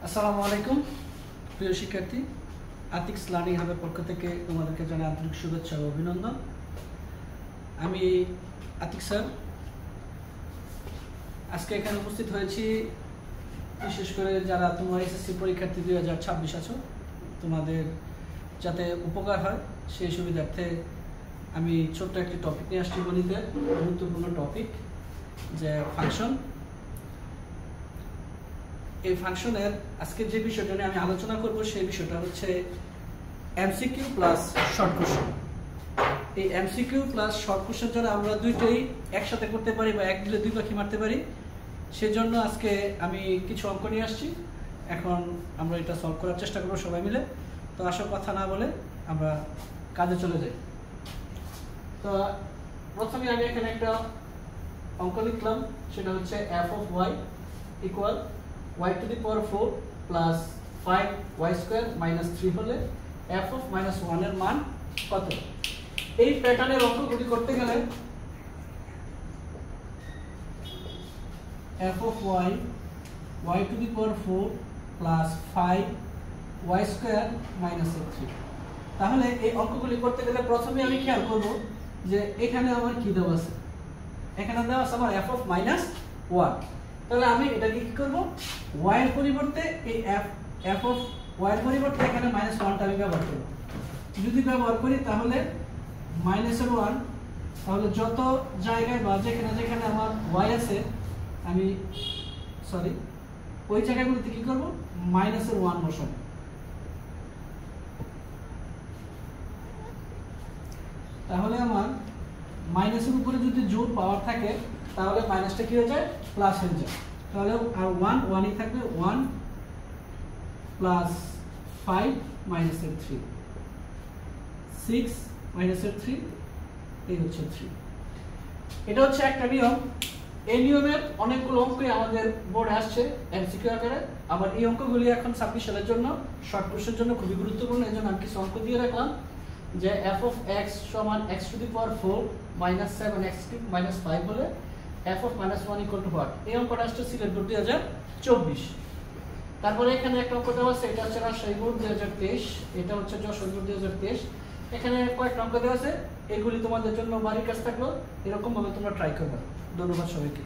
আসসালামু আলাইকুম প্রিয় শিক্ষার্থী, আতিক্স লার্নিং হাবের পক্ষ থেকে তোমাদেরকে জানাই আন্তরিক শুভেচ্ছা ও অভিনন্দন। আমি আতিক স্যার আজকে এখানে উপস্থিত হয়েছি বিশেষ করে যারা তোমার এসএসসি পরীক্ষার্থী 2026 আছো, তোমাদের যাতে উপকার হয় সেই সুবিধার্থে আমি ছোট্ট একটি টপিক নিয়ে আসছি। গণিতের গুরুত্বপূর্ণ টপিক যে ফাংশন। এই ফাংশনের আজকে যে বিষয়টা নিয়ে আমি আলোচনা করব সেই বিষয়টা হচ্ছে এমসিকিউ প্লাস শর্ট কোশ্চেন। এই এমসিকিউ প্লাস শর্ট কোশ্চেন যারা আমরা দুইটাই একসাথে করতে পারি বা এক দিলে দুই পাখি মারতে পারি, সেজন্য আজকে আমি কিছু অঙ্ক নিয়ে আসছি। এখন আমরা এটা সলভ করার চেষ্টা করবো সবাই মিলে। তো আসল কথা না বলে আমরা কাজে চলে যাই। তো প্রথমে আমি এখানে একটা অঙ্ক লিখলাম, সেটা হচ্ছে f of y equal y to the power 4 plus 5y square minus 3 হলে f of minus 1 এর মান কত? এই প্যাটার্নের অঙ্কগুলি করতে গেলে f of y to the power 4 plus 5y square minus 3। তাহলে এই অঙ্কগুলি করতে গেলে প্রথমে আমি খেয়াল করব যে এখানে আমার কি দেওয়া আছে। এখানে দেওয়া আছে আমার f of minus 1। তাহলে আমি এটাকে কি করব, y এর পরিবর্তে এই f of y এর পরিবর্তে এখানে -1টা আমি ব্যবহার করব। যদি ব্যবহার করি তাহলে -1, তাহলে যত জায়গায় বা যেখানে আমার y আছে আমি ওই জায়গাগুলোতে কি করব, -1 বসাবো। তাহলে আমার মাইনাসের উপরে যদি জোর পাওয়ার থাকে তাহলে মাইনাসটা কি হয়ে যায়, প্লাস হয়ে যায়। তাহলে আর 1ই থাকবে, 1 প্লাস 5 মাইনাসের 3, 6 মাইনাসের 3, এই হচ্ছে 3। এটা হচ্ছে একটা নিয়ম। এই নিয়মের অনেকগুলো অঙ্কই আমাদের বোর্ডে আসছে এমসিকিউ আকারে। আবার এই অঙ্কগুলি এখন 26 সালের জন্য শর্ট কোশ্চেনের জন্য খুবই গুরুত্বপূর্ণ। এই জন্য আমি কিছু অঙ্ক দিয়ে রাখলাম যে f of x সমান x to the power 4 minus 7x minus 5 হলে f of minus 1 equal to what? এই অঙ্কটা আসছে সিলেট বোর্ড 2024। তারপরে এখানে একটা অঙ্ক দেওয়া আছে, এটা হচ্ছে রাজশাহী বোর্ড 2023, এটা হচ্ছে যশোর বোর্ড 2023। এখানে কয়েকটা অঙ্ক দেওয়া আছে, এগুলি তোমাদের জন্য বাড়ির কাজ থাকলো, এরকম ভাবে তোমরা ট্রাই করবে। ধন্যবাদ সবাইকে।